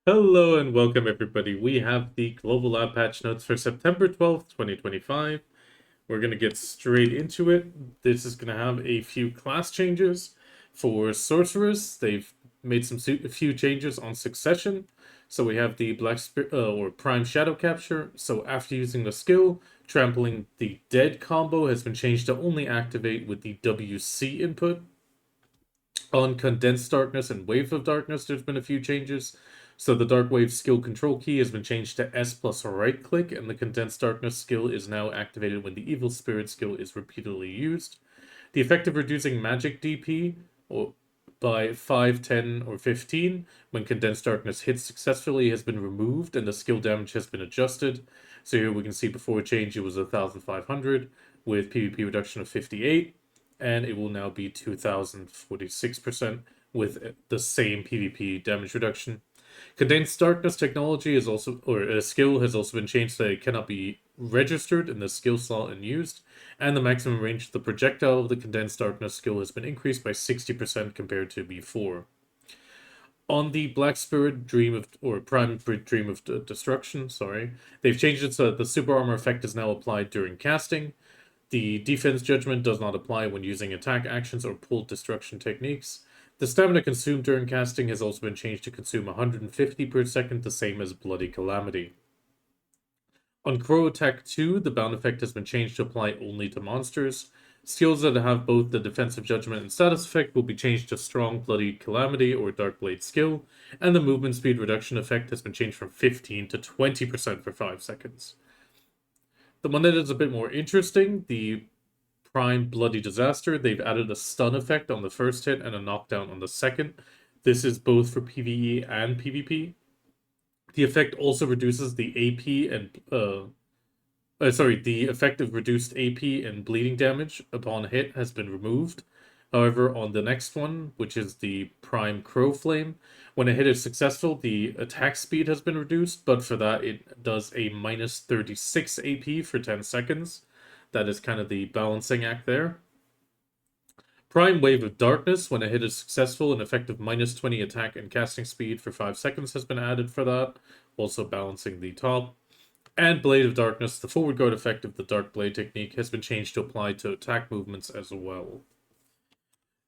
Hello and welcome everybody. We have the Global Lab patch notes for September 12th, 2025. We're going to get straight into it. This is going to have a few class changes. For Sorceress, they've made a few changes on Succession. So we have the Black Spirit or Prime Shadow Capture. So after using the skill, Trampling the Dead combo has been changed to only activate with the WC input. On Condensed Darkness and Wave of Darkness, there's been a few changes. So the Dark Wave skill control key has been changed to S plus right click, and the Condensed Darkness skill is now activated when the Evil Spirit skill is repeatedly used. The effect of reducing magic DP by 5, 10, or 15 when Condensed Darkness hits successfully has been removed, and the skill damage has been adjusted. So here we can see before change it was 1,500 with PvP reduction of 58, and it will now be 2,046% with the same PvP damage reduction. Condensed Darkness technology is also, or a skill has also been changed so that it cannot be registered in the skill slot and used, and the maximum range of the projectile of the Condensed Darkness skill has been increased by 60% compared to before. On the Black Spirit Dream of, or Prime Dream of Destruction, they've changed it so that the super armor effect is now applied during casting. The defense judgment does not apply when using attack actions or pull destruction techniques. The stamina consumed during casting has also been changed to consume 150 per second, the same as Bloody Calamity. On Crow Attack 2, the bound effect has been changed to apply only to monsters. Skills that have both the defensive judgment and status effect will be changed to Strong Bloody Calamity or Dark Blade skill, and the movement speed reduction effect has been changed from 15 to 20% for 5 seconds. The one that is a bit more interesting, the Prime Bloody Disaster, they've added a stun effect on the first hit and a knockdown on the second. This is both for PvE and PvP. The effect also reduces the AP and the effect of reduced AP and bleeding damage upon hit has been removed. However, on the next one, which is the Prime Crow Flame, when a hit is successful, the attack speed has been reduced, but for that it does a minus 36 AP for 10 seconds. That is kind of the balancing act there. Prime Wave of Darkness, when a hit is successful, an effect of minus 20 attack and casting speed for 5 seconds has been added for that, also balancing the top. And Blade of Darkness, the forward guard effect of the Dark Blade technique, has been changed to apply to attack movements as well.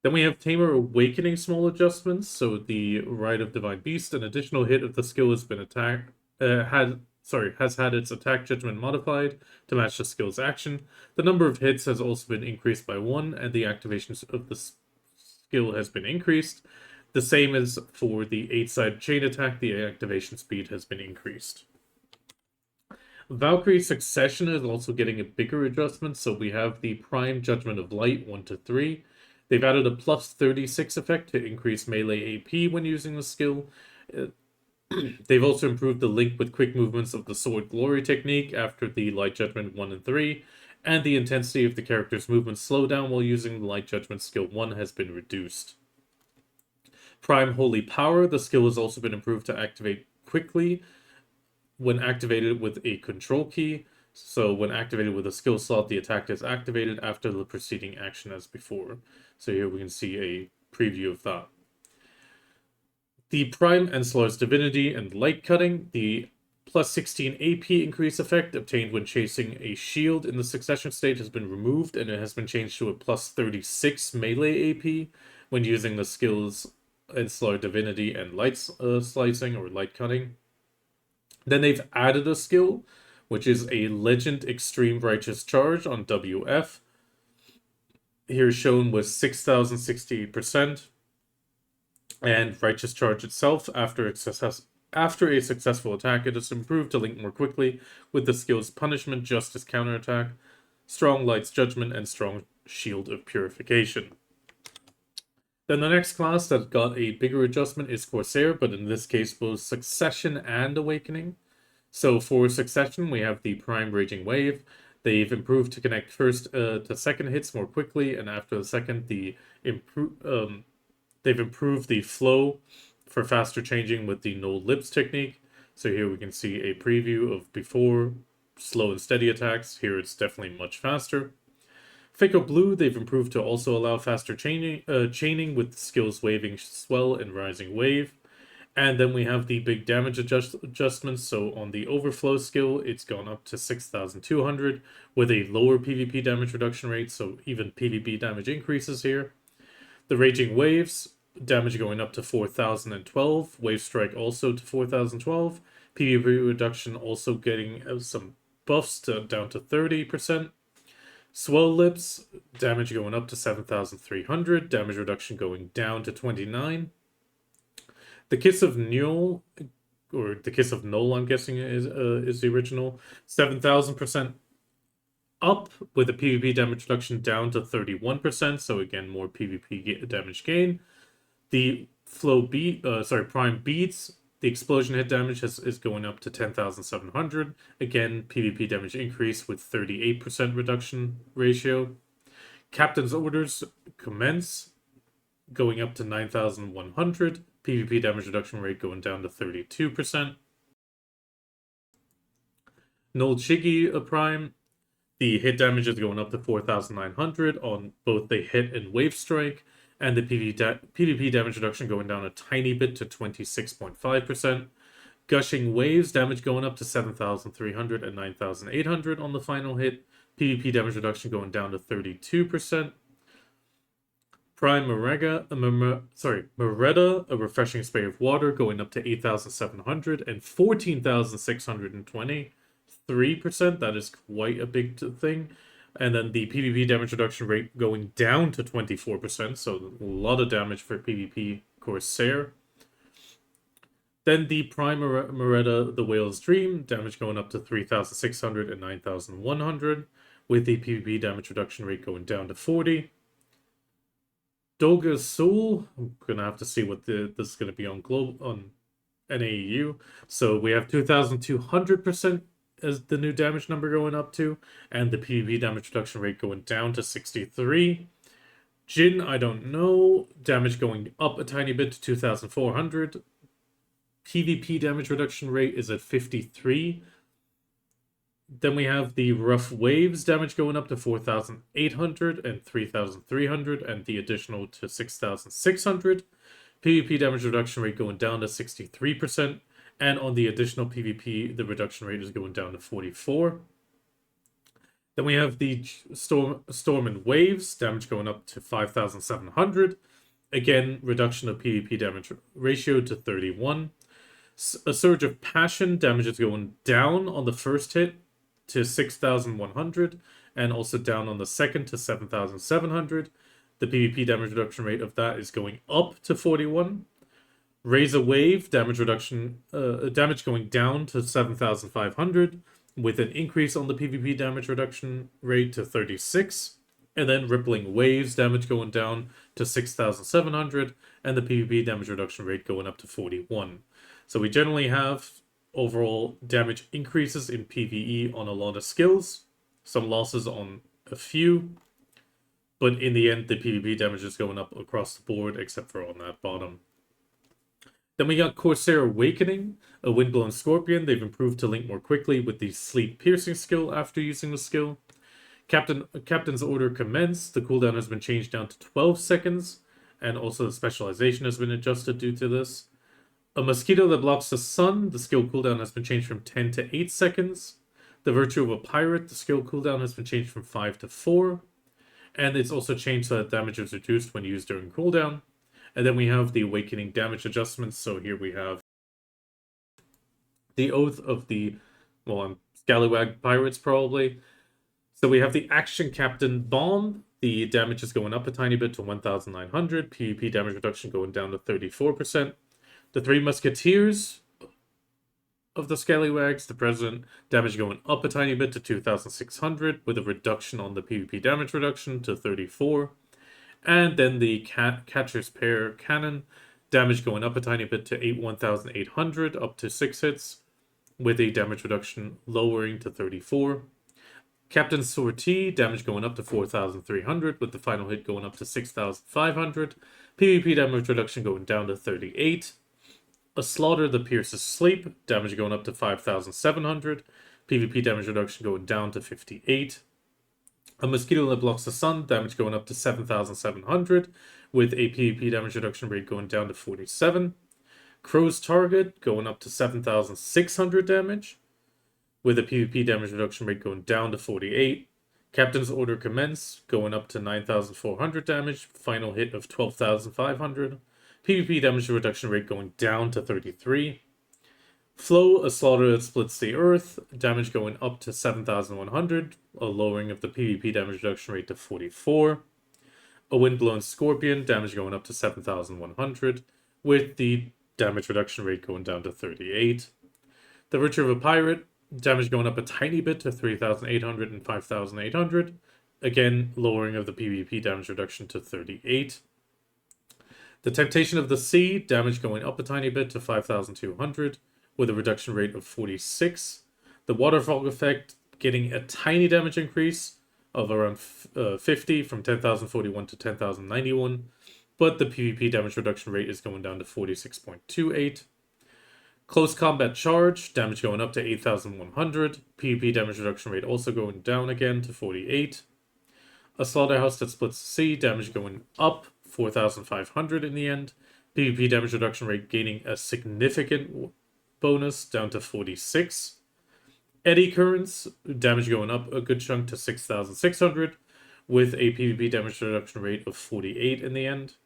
Then we have Tamer Awakening small adjustments. So the Rite of Divine Beast, an additional hit of the skill has been has had its attack judgment modified to match the skill's action. The number of hits has also been increased by 1, and the activation of the skill has been increased. The same as for the 8-sided chain attack, the activation speed has been increased. Valkyrie Succession is also getting a bigger adjustment, so we have the Prime Judgment of Light 1 to 3. They've added a plus 36 effect to increase melee AP when using the skill. They've also improved the link with quick movements of the Sword Glory technique after the Light Judgment 1 and 3, and the intensity of the character's movement slowdown while using the Light Judgment skill 1 has been reduced. Prime Holy Power, the skill has also been improved to activate quickly when activated with a control key. So when activated with a skill slot, the attack is activated after the preceding action as before. So here we can see a preview of that. The Prime Encelar's Divinity and Light Cutting, the plus 16 AP increase effect obtained when chasing a shield in the succession state has been removed, and it has been changed to a plus 36 melee AP when using the skills Encelar Divinity and Light Slicing or Light Cutting. Then they've added a skill, which is a Legend Extreme Righteous Charge on WF. Here shown with 6,068%. And Righteous Charge itself, after a successful attack, it is improved to link more quickly with the skills Punishment, Justice, Counterattack, Strong Light's Judgment, and Strong Shield of Purification. Then the next class that got a bigger adjustment is Corsair, but in this case both Succession and Awakening. So for Succession, we have the Prime Raging Wave. They've improved to connect first to second hits more quickly, and after the second, they've improved the flow for faster changing with the No Lips technique. So here we can see a preview of before slow and steady attacks. Here it's definitely much faster. Fako Blue, they've improved to also allow faster chaining with skills Waving Swell and Rising Wave. And then we have the big damage adjustments. So on the overflow skill, it's gone up to 6,200 with a lower PvP damage reduction rate. So even PvP damage increases here. The Raging Waves, damage going up to 4,012. Wave Strike also to 4,012. PvP reduction also getting some buffs down to 30%. Swell Lips, damage going up to 7,300. Damage reduction going down to 29. The Kiss of Null, or the Kiss of Null, I'm guessing is the original. 7,000% up with a PvP damage reduction down to 31%. So again, more PvP damage gain. The Prime Beats, the explosion hit damage is going up to 10,700. Again, PvP damage increase with 38% reduction ratio. Captain's Orders Commence, going up to 9,100. PvP damage reduction rate going down to 32%. Null Chigi Prime, the hit damage is going up to 4,900 on both the hit and wave strike, and the PvP damage reduction going down a tiny bit to 26.5%. Gushing Waves, damage going up to 7,300 and 9,800 on the final hit. PvP damage reduction going down to 32%. Prime Moretta, a refreshing spray of water, going up to 8,700 and 14,620. 3%, that is quite a big thing. And then the PvP damage reduction rate going down to 24%, so a lot of damage for PvP Corsair. Then the Prime Moretta, the Whale's Dream, damage going up to 3,600 and 9,100, with the PvP damage reduction rate going down to 40. Doga's Soul, I'm gonna have to see what this is gonna be on NAEU. So we have 2,200% as the new damage number going up to, and the PvP damage reduction rate going down to 63. Jin, I don't know. Damage going up a tiny bit to 2,400. PvP damage reduction rate is at 53. Then we have the Rough Waves, damage going up to 4,800 and 3,300, and the additional to 6,600. PvP damage reduction rate going down to 63%. And on the additional PvP, the reduction rate is going down to 44. Then we have the Storm and Waves, damage going up to 5,700. Again, reduction of PvP damage ratio to 31. A Surge of Passion, damage is going down on the first hit to 6,100, and also down on the second to 7,700. The PvP damage reduction rate of that is going up to 41. Razor Wave, damage going down to 7,500, with an increase on the PvP damage reduction rate to 36. And then Rippling Waves, damage going down to 6,700, and the PvP damage reduction rate going up to 41. So we generally have overall damage increases in PvE on a lot of skills, some losses on a few, but in the end, the PvP damage is going up across the board, except for on that bottom. Then we got Corsair Awakening, a Windblown Scorpion. They've improved to link more quickly with the Sleep Piercing skill after using the skill. Captain's Order Commence. The cooldown has been changed down to 12 seconds, and also the specialization has been adjusted due to this. A Mosquito that blocks the sun. The skill cooldown has been changed from 10 to 8 seconds. The Virtue of a Pirate. The skill cooldown has been changed from 5 to 4. And it's also changed so that damage is reduced when used during cooldown. And then we have the Awakening damage adjustments. So here we have the Oath of the, Scallywag Pirates probably. So we have the Action Captain Bomb. The damage is going up a tiny bit to 1,900. PvP damage reduction going down to 34%. The Three Musketeers of the Scallywags. The President, damage going up a tiny bit to 2,600 with a reduction on the PvP damage reduction to 34. And then the Catcher's Pair Cannon, damage going up a tiny bit to 1,800 up to 6 hits with a damage reduction lowering to 34. Captain Sortie, damage going up to 4,300 with the final hit going up to 6,500. PvP damage reduction going down to 38. A Slaughter that Pierces Sleep, damage going up to 5,700. PvP damage reduction going down to 58. A Mosquito that Blocks the Sun, damage going up to 7,700, with a PvP damage reduction rate going down to 47. Crow's Target going up to 7,600 damage, with a PvP damage reduction rate going down to 48. Captain's Order Commence going up to 9,400 damage, final hit of 12,500. PvP damage reduction rate going down to 33. Flow, a slaughter that splits the earth, damage going up to 7,100, a lowering of the PvP damage reduction rate to 44. A Windblown Scorpion, damage going up to 7,100, with the damage reduction rate going down to 38. The Virtue of a Pirate, damage going up a tiny bit to 3,800 and 5,800. Again, lowering of the PvP damage reduction to 38. The Temptation of the Sea, damage going up a tiny bit to 5,200, with a reduction rate of 46. The Waterfall Effect, getting a tiny damage increase of around 50 from 10,041 to 10,091, but the PvP damage reduction rate is going down to 46.28. Close Combat Charge, damage going up to 8,100, PvP damage reduction rate also going down again to 48. A Slaughterhouse that splits the sea, damage going up 4,500 in the end, PvP damage reduction rate gaining a significant bonus down to 46. Eddy Currents, damage going up a good chunk to 6,600, with a PvP damage reduction rate of 48 in the end.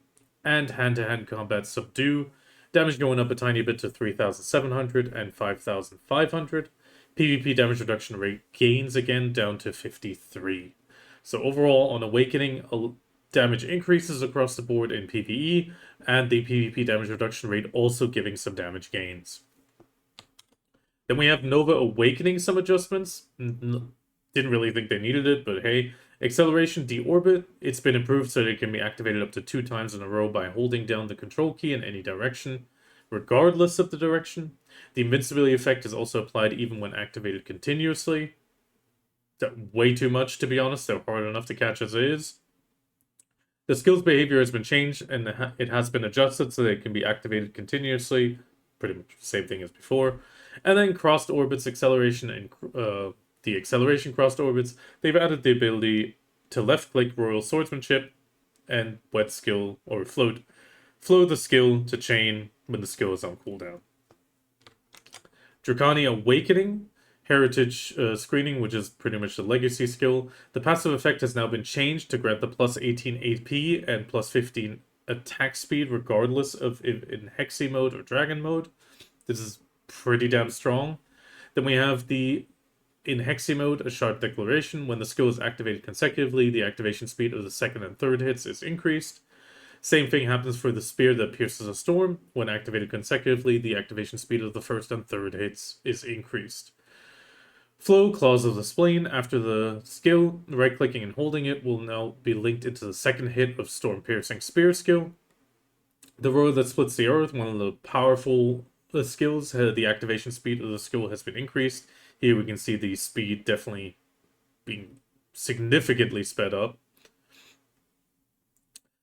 And Hand-to-Hand Combat Subdue, damage going up a tiny bit to 3,700 and 5,500. PvP damage reduction rate gains again down to 53. So overall, on Awakening, damage increases across the board in PvE, and the PvP damage reduction rate also giving some damage gains. Then we have Nova Awakening some adjustments. Didn't really think they needed it, but hey. Acceleration Deorbit, it's been improved so that it can be activated up to 2 times in a row by holding down the control key in any direction, regardless of the direction. The invincibility effect is also applied even when activated continuously. Way too much, to be honest. They're hard enough to catch as is. The skill's behavior has been changed, and it has been adjusted so that it can be activated continuously. Pretty much the same thing as before. And then Crossed Orbits Acceleration and the Acceleration Crossed Orbits, they've added the ability to left-click Royal Swordsmanship and Wet Skill, or flow the skill to chain when the skill is on cooldown. Drakania Awakening, Heritage Screening, which is pretty much the legacy skill. The passive effect has now been changed to grant the plus 18 AP and plus 15 attack speed regardless of in Hexy mode or Dragon mode. This is pretty damn strong. Then we have in Hexy mode, a Shard Declaration. When the skill is activated consecutively, the activation speed of the second and third hits is increased. Same thing happens for the Spear that Pierces a Storm. When activated consecutively, the activation speed of the first and third hits is increased. Flow, Claws of the Spleen. After the skill, right-clicking and holding it will now be linked into the second hit of Storm Piercing Spear skill. The Roar that Splits the Earth, one of the powerful skills, the activation speed of the skill has been increased. Here we can see the speed definitely being significantly sped up.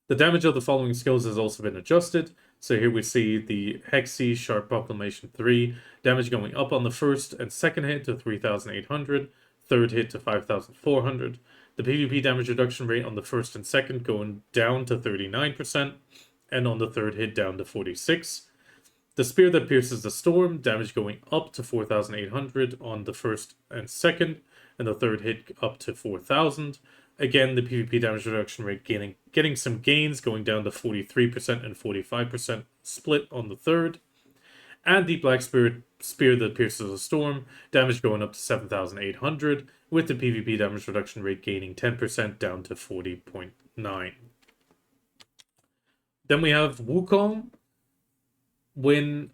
The damage of the following skills has also been adjusted. So here we see the Hexy Sharp Proclamation 3, damage going up on the first and second hit to 3,800, third hit to 5,400. The PvP damage reduction rate on the first and second going down to 39%, and on the third hit down to 46%. The Spear that Pierces the Storm, damage going up to 4,800 on the first and second, and the third hit up to 4,000. Again, the PvP damage reduction rate getting some gains, going down to 43% and 45% split on the third. And the Black Spear that Pierces the Storm, damage going up to 7,800, with the PvP damage reduction rate gaining 10% down to 40.9. Then we have Wukong. When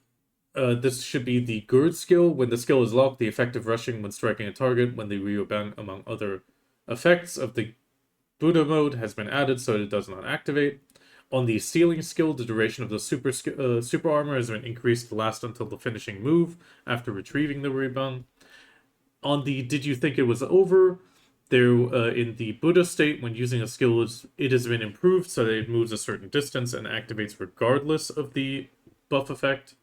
this should be the Gird skill. When the skill is locked, the effective rushing when striking a target when the Ryuban, among other effects of the Buddha mode, has been added so it does not activate. On the Sealing skill, the duration of the super armor has been increased to last until the finishing move after retrieving the Ryuban. On the Did You Think It Was Over, there in the Buddha state, when using a skill, it has been improved so that it moves a certain distance and activates regardless of the buff effect.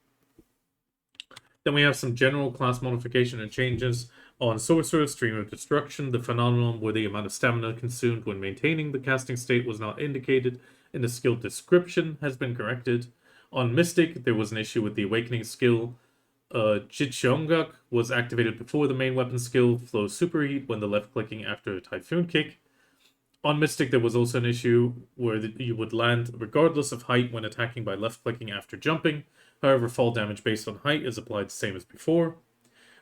Then we have some general class modification and changes. On Sorceress, Stream of Destruction, the phenomenon where the amount of stamina consumed when maintaining the casting state was not indicated in the skill description has been corrected. On Mystic, there was an issue with the Awakening skill. Jicheongak was activated before the main weapon skill, Flow Superheat, when the left-clicking after a Typhoon kick. On Mystic, there was also an issue where you would land regardless of height when attacking by left-clicking after jumping. However, fall damage based on height is applied the same as before.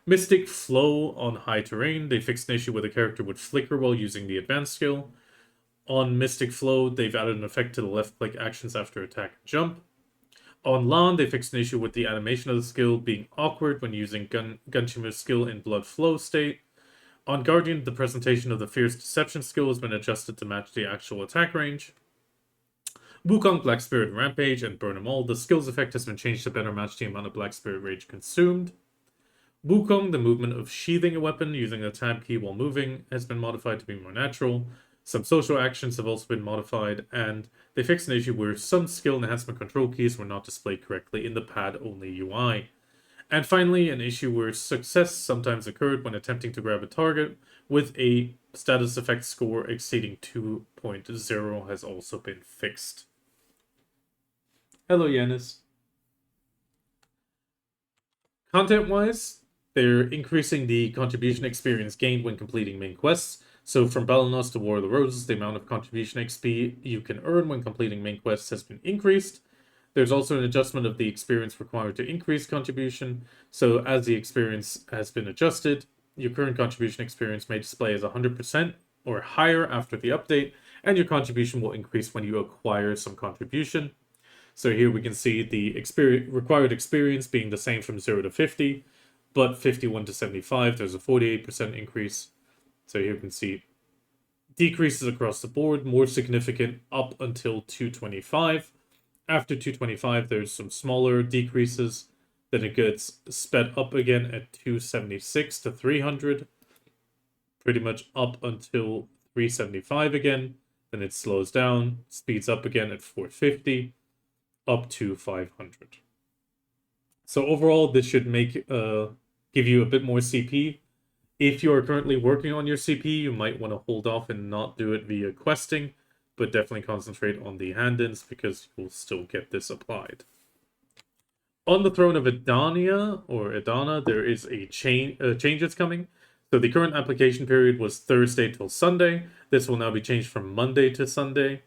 Mystic Flow on high terrain, they fixed an issue where the character would flicker while using the advanced skill. On Mystic Flow, they've added an effect to the left-click actions after attack and jump. On Lan, they fixed an issue with the animation of the skill being awkward when using Gunshima's skill in Blood Flow state. On Guardian, the presentation of the Fierce Deception skill has been adjusted to match the actual attack range. Wukong, Black Spirit Rampage, and Burn 'em All, the skills effect has been changed to better match the amount of Black Spirit Rage consumed. Wukong, the movement of sheathing a weapon using the tab key while moving, has been modified to be more natural. Some social actions have also been modified, and they fixed an issue where some skill enhancement control keys were not displayed correctly in the pad-only UI. And finally, an issue where success sometimes occurred when attempting to grab a target with a status effect score exceeding 2.0 has also been fixed. Hello, Yanis. Content-wise, they're increasing the contribution experience gained when completing main quests. So from Balanos to War of the Roses, the amount of contribution XP you can earn when completing main quests has been increased. There's also an adjustment of the experience required to increase contribution. So as the experience has been adjusted, your current contribution experience may display as 100% or higher after the update, and your contribution will increase when you acquire some contribution. So here we can see the required experience being the same from 0 to 50, but 51 to 75, there's a 48% increase. So here you can see decreases across the board, more significant up until 225. After 225, there's some smaller decreases. Then it gets sped up again at 276 to 300. Pretty much up until 375 again. Then it slows down, speeds up again at 450, up to 500. So overall, this should give you a bit more CP. If you are currently working on your CP, you might want to hold off and not do it via questing, but definitely concentrate on the hand-ins because you'll still get this applied. On the throne of Edania, or Edana, there is a changes coming. So the current application period was Thursday till Sunday. This will now be changed from Monday to Sunday.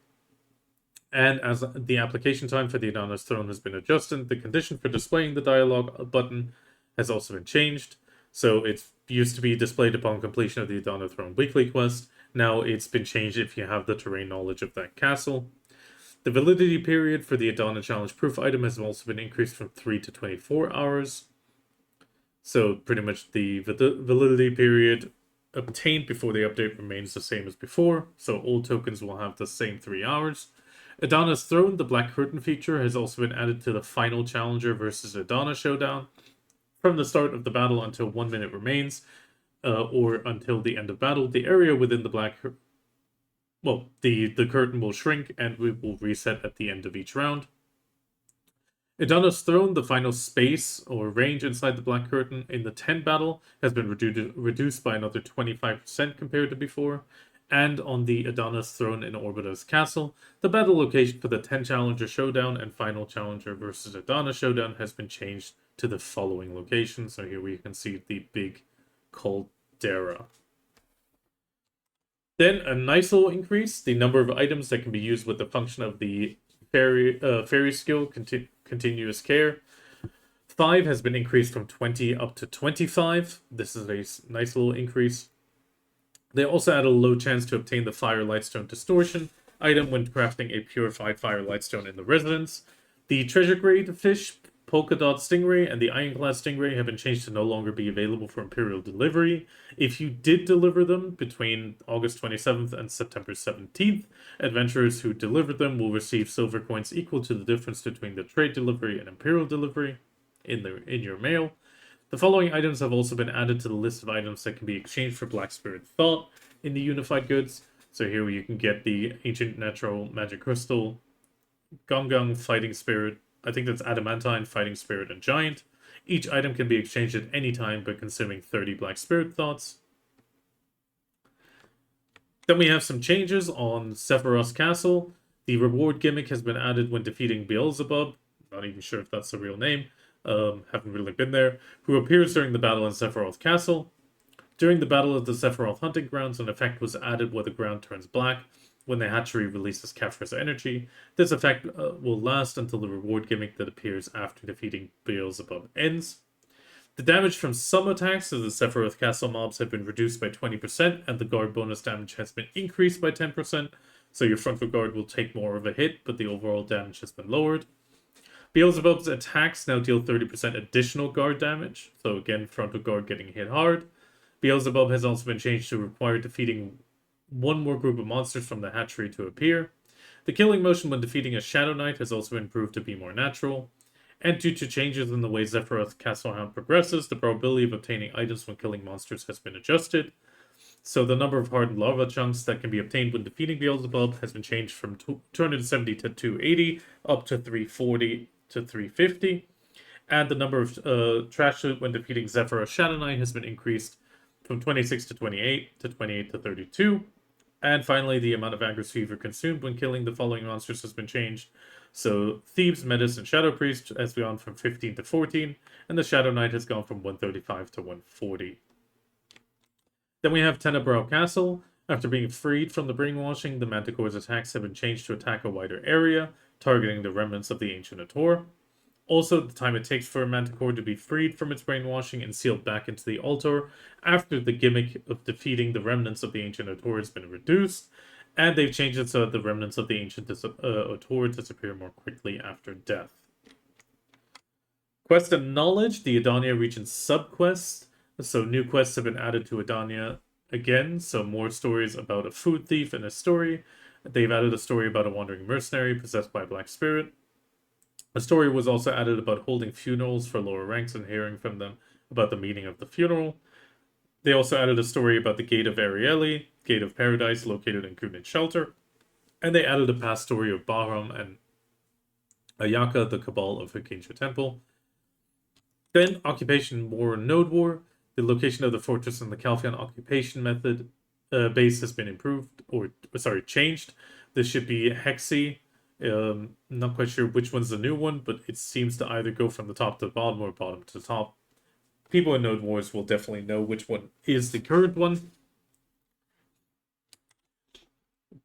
And as the application time for the Edana's throne has been adjusted, the condition for displaying the dialogue button has also been changed. So it used to be displayed upon completion of the Edana Throne weekly quest. Now it's been changed if you have the terrain knowledge of that castle. The validity period for the Edana Challenge proof item has also been increased from 3 to 24 hours. So pretty much the validity period obtained before the update remains the same as before. So all tokens will have the same 3 hours. Edana's Throne, the Black Curtain feature, has also been added to the final Challenger versus Edana showdown. From the start of the battle until 1 minute remains, or until the end of battle, the area within the the curtain will shrink and we will reset at the end of each round. Edana's Throne, the final space or range inside the Black Curtain in the 10 battle has been reduced by another 25% compared to before. And on the Edana's Throne in Orbita's Castle, the battle location for the 10 Challenger Showdown and Final Challenger versus Edana Showdown has been changed to the following locations. So here we can see the big caldera. Then a nice little increase, the number of items that can be used with the function of the fairy skill, Continuous Care. 5 has been increased from 20 up to 25. This is a nice little increase. They also added a low chance to obtain the Fire Lightstone Distortion item when crafting a purified Fire Lightstone in the Residence. The Treasure Grade Fish, Polka Dot Stingray, and the Ironclad Stingray have been changed to no longer be available for Imperial delivery. If you did deliver them between August 27th and September 17th, adventurers who delivered them will receive silver coins equal to the difference between the trade delivery and Imperial delivery in your mail. The following items have also been added to the list of items that can be exchanged for Black Spirit Thought in the Unified Goods. So here you can get the Ancient Natural Magic Crystal, Gongung Fighting Spirit, I think that's Adamantine, Fighting Spirit, and Giant. Each item can be exchanged at any time by consuming 30 Black Spirit Thoughts. Then we have some changes on Zephyros Castle. The reward gimmick has been added when defeating Beelzebub. not even sure if that's the real name, haven't really been there, who appears during the battle in Zephyros Castle. During the Battle of the Zephyros Hunting Grounds, an effect was added where the ground turns black when the hatchery releases Kefra's energy. This effect will last until the reward gimmick that appears after defeating Beelzebub ends. The damage from some attacks of the Zephyros Castle mobs have been reduced by 20%, and the guard bonus damage has been increased by 10%, so your frontal guard will take more of a hit, but the overall damage has been lowered. Beelzebub's attacks now deal 30% additional guard damage, so again, frontal guard getting hit hard. Beelzebub has also been changed to require defeating one more group of monsters from the hatchery to appear. The killing motion when defeating a Shadow Knight has also been proved to be more natural. And due to changes in the way Zephyros Castlehound progresses, the probability of obtaining items when killing monsters has been adjusted. So the number of hardened lava chunks that can be obtained when defeating Beelzebub has been changed from 270 to 280, up to 340 to 350. And the number of trash loot when defeating Zephyros Shadow Knight has been increased from 26 to 28 to 28 to 32. And finally, the amount of Agris Fever consumed when killing the following monsters has been changed. So Thieves, Metis, and Shadow Priest has gone from 15 to 14, and the Shadow Knight has gone from 135 to 140. Then we have Tenebrae Castle. After being freed from the brainwashing, the Manticore's attacks have been changed to attack a wider area, targeting the remnants of the ancient Ator. Also, the time it takes for a Manticore to be freed from its brainwashing and sealed back into the altar after the gimmick of defeating the remnants of the ancient Ator has been reduced, and they've changed it so that the remnants of the ancient Ator disappear more quickly after death. Quest of Knowledge, the Edania region subquest. So new quests have been added to Edania again, so more stories about a food thief and a story. They've added a story about a wandering mercenary possessed by a black spirit. A story was also added about holding funerals for lower ranks and hearing from them about the meaning of the funeral. They also added a story about the Gate of Arieli, Gate of Paradise, located in Kunit Shelter. And they added a past story of Bahram and Ayaka, the Cabal of Hakinsha Temple. Then Occupation War and Node War. The location of the fortress and the Calphion occupation method base has been changed. This should be Hexi. Not quite sure which one's the new one, but it seems to either go from the top to the bottom or bottom to the top. People in Node Wars will definitely know which one is the current one.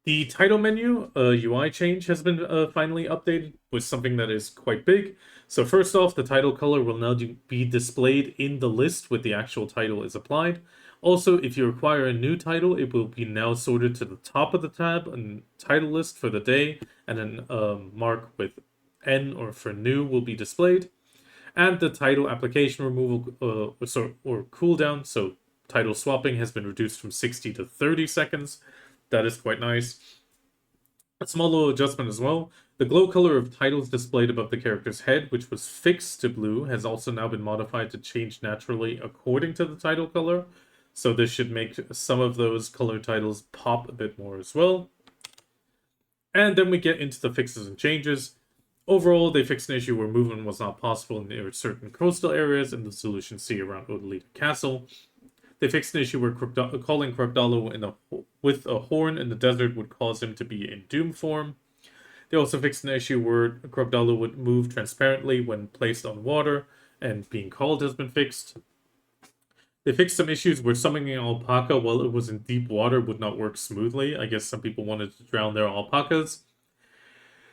The title menu UI change has been finally updated with something that is quite big. So first off, the title color will now be displayed in the list with the actual title is applied. Also, if you require a new title, it will be now sorted to the top of the tab and title list for the day, and then mark with N or for new will be displayed. And the title application removal or cooldown, so title swapping, has been reduced from 60 to 30 seconds. That is quite nice. A small little adjustment as well. The glow color of titles displayed above the character's head, which was fixed to blue, has also now been modified to change naturally according to the title color. So this should make some of those color titles pop a bit more as well. And then we get into the fixes and changes. Overall, they fixed an issue where movement was not possible near certain coastal areas in the Solution Sea around Odalita Castle. They fixed an issue where calling Crocodolo with a horn in the desert would cause him to be in Doom form. They also fixed an issue where Crocodolo would move transparently when placed on water, and being called has been fixed. They fixed some issues where summoning an alpaca while it was in deep water would not work smoothly. I guess some people wanted to drown their alpacas.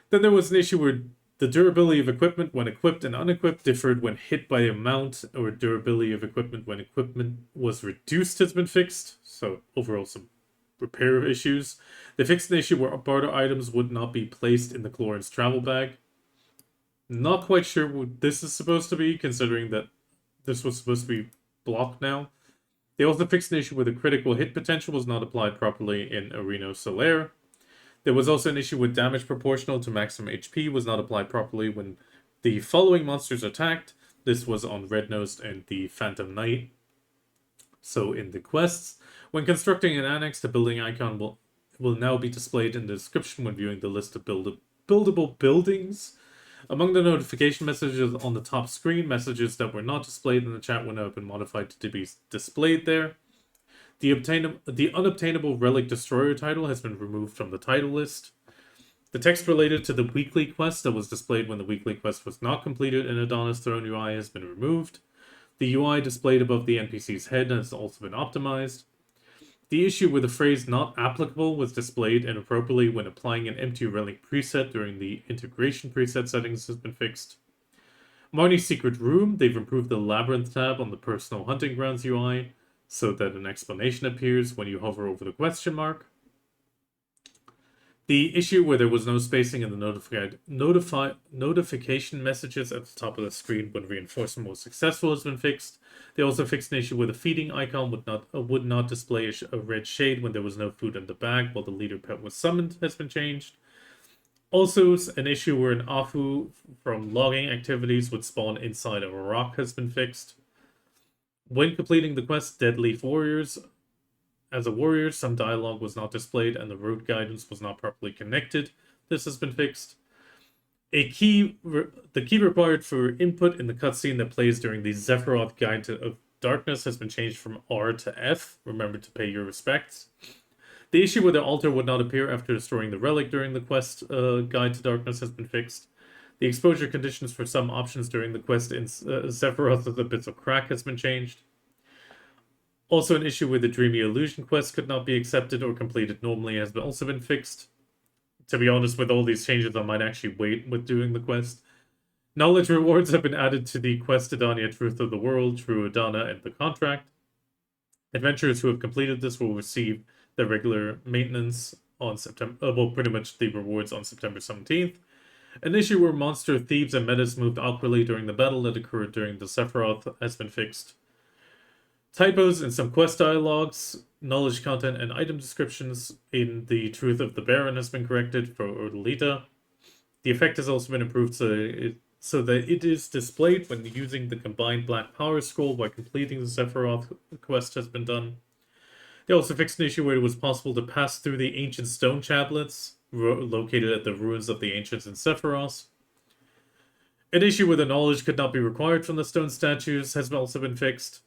Then there was an issue where the durability of equipment when equipped and unequipped differed when hit by a mount, or durability of equipment when equipment was reduced has been fixed. So overall some repair issues. They fixed an issue where barter items would not be placed in the Chlorine's travel bag. Not quite sure what this is supposed to be, considering that this was supposed to be blocked now. They also fixed an issue where the critical hit potential was not applied properly in Arena Solaire. There was also an issue with damage proportional to maximum HP was not applied properly when the following monsters attacked. This was on Red-Nosed and the Phantom Knight. So in the quests, when constructing an annex, the building icon will now be displayed in the description when viewing the list of buildable buildings. Among the notification messages on the top screen, messages that were not displayed in the chat window have been modified to be displayed there. The unobtainable Relic Destroyer title has been removed from the title list. The text related to the weekly quest that was displayed when the weekly quest was not completed in Edana's Throne UI has been removed. The UI displayed above the NPC's head has also been optimized. The issue where the phrase not applicable was displayed inappropriately when applying an empty relic preset during the integration preset settings has been fixed. Marnie's Secret Room, they've improved the Labyrinth tab on the Personal Hunting Grounds UI so that an explanation appears when you hover over the question mark. The issue where there was no spacing in the notification messages at the top of the screen when reinforcement was successful has been fixed. They also fixed an issue where the feeding icon would not display a red shade when there was no food in the bag while the leader pet was summoned has been changed. Also, an issue where an Afu from logging activities would spawn inside of a rock has been fixed. When completing the quest Deadly Warriors, as a warrior, some dialogue was not displayed and the road guidance was not properly connected. This has been fixed. The key required for input in the cutscene that plays during the Zephyros Guide of Darkness has been changed from R to F. Remember to pay your respects. The issue where the altar would not appear after destroying the relic during the quest Guide to Darkness has been fixed. The exposure conditions for some options during the quest in Zephyros of the Bits of Crack has been changed. Also, an issue where the Dreamy Illusion quest could not be accepted or completed normally has also been fixed. To be honest, with all these changes, I might actually wait with doing the quest. Knowledge rewards have been added to the quest Edania Truth of the World, True Edana, and the Contract. Adventurers who have completed this will receive the regular maintenance on pretty much the rewards on September 17th. An issue where monster thieves and metas moved awkwardly during the battle that occurred during the Sephiroth has been fixed. Typos in some quest dialogues, knowledge content, and item descriptions in the Truth of the Baron has been corrected for Odalita. The effect has also been improved so that it is displayed when using the combined Black Power Scroll while completing the Sephiroth quest has been done. They also fixed an issue where it was possible to pass through the ancient stone chaplets located at the ruins of the ancients in Zephyros. An issue where the knowledge could not be required from the stone statues has also been fixed.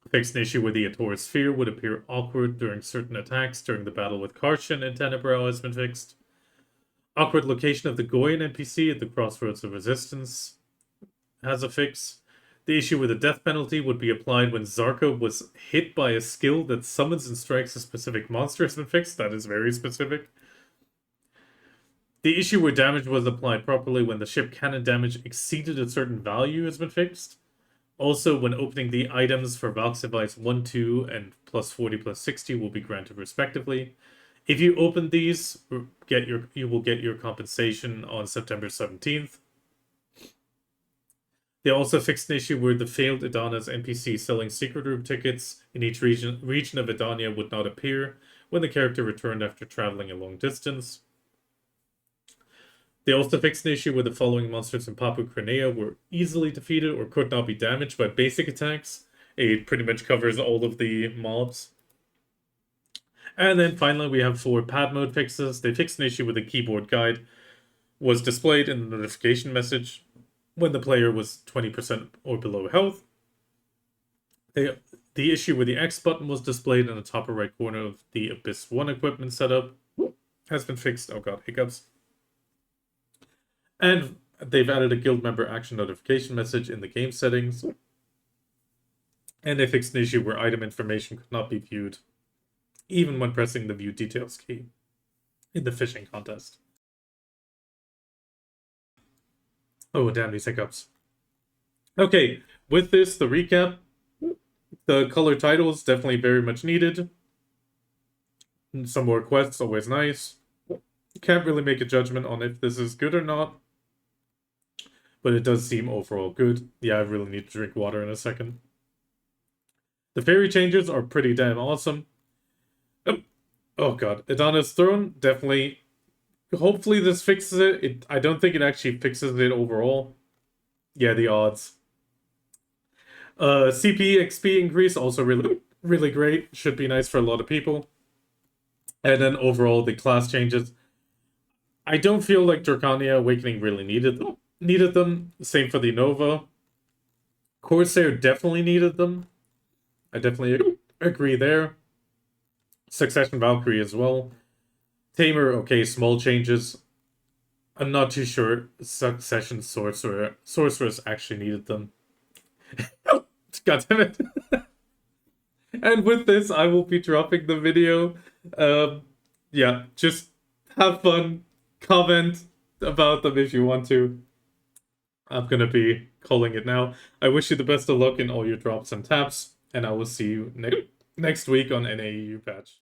Fixed an issue where the Ator Sphere would appear awkward during certain attacks during the battle with Karshan and Tenebrow has been fixed. Awkward location of the Goyen NPC at the Crossroads of Resistance has a fix. The issue where the death penalty would be applied when Zarka was hit by a skill that summons and strikes a specific monster has been fixed. That is very specific. The issue where damage was applied properly when the ship cannon damage exceeded a certain value has been fixed. Also, when opening the items for Valk's Advice 1, 2, and plus 40, plus 60 will be granted respectively. If you open these, you will get your compensation on September 17th. They also fixed an issue where the failed Edana's NPC selling secret room tickets in each region of Edania would not appear when the character returned after traveling a long distance. They also fixed an issue where the following monsters in Papu Cranea were easily defeated or could not be damaged by basic attacks. It pretty much covers all of the mobs. And then finally we have 4 pad mode fixes. They fixed an issue where the keyboard guide was displayed in the notification message when the player was 20% or below health. The issue where the X button was displayed in the top right corner of the Abyss 1 equipment setup has been fixed. Oh god, hiccups. And they've added a guild member action notification message in the game settings. And they fixed an issue where item information could not be viewed, even when pressing the view details key in the fishing contest. Oh, damn, these hiccups. Okay, with this, the recap. The color titles, definitely very much needed. Some more quests, always nice. Can't really make a judgment on if this is good or not, but it does seem overall good. Yeah, I really need to drink water in a second. The fairy changes are pretty damn awesome. Oh god, Edana's Throne, definitely. Hopefully this fixes it. I don't think it actually fixes it overall. Yeah, the odds. CP XP increase, also really great. Should be nice for a lot of people. And then overall, the class changes. I don't feel like Drakania Awakening really needed them. Same for the Nova. Corsair definitely needed them. I definitely agree there. Succession Valkyrie as well. Tamer, okay, small changes. I'm not too sure Succession Sorceress actually needed them. God damn it. And with this, I will be dropping the video. Yeah, just have fun. Comment about them if you want to. I'm gonna be calling it now. I wish you the best of luck in all your drops and taps, and I will see you next week on NAEU patch.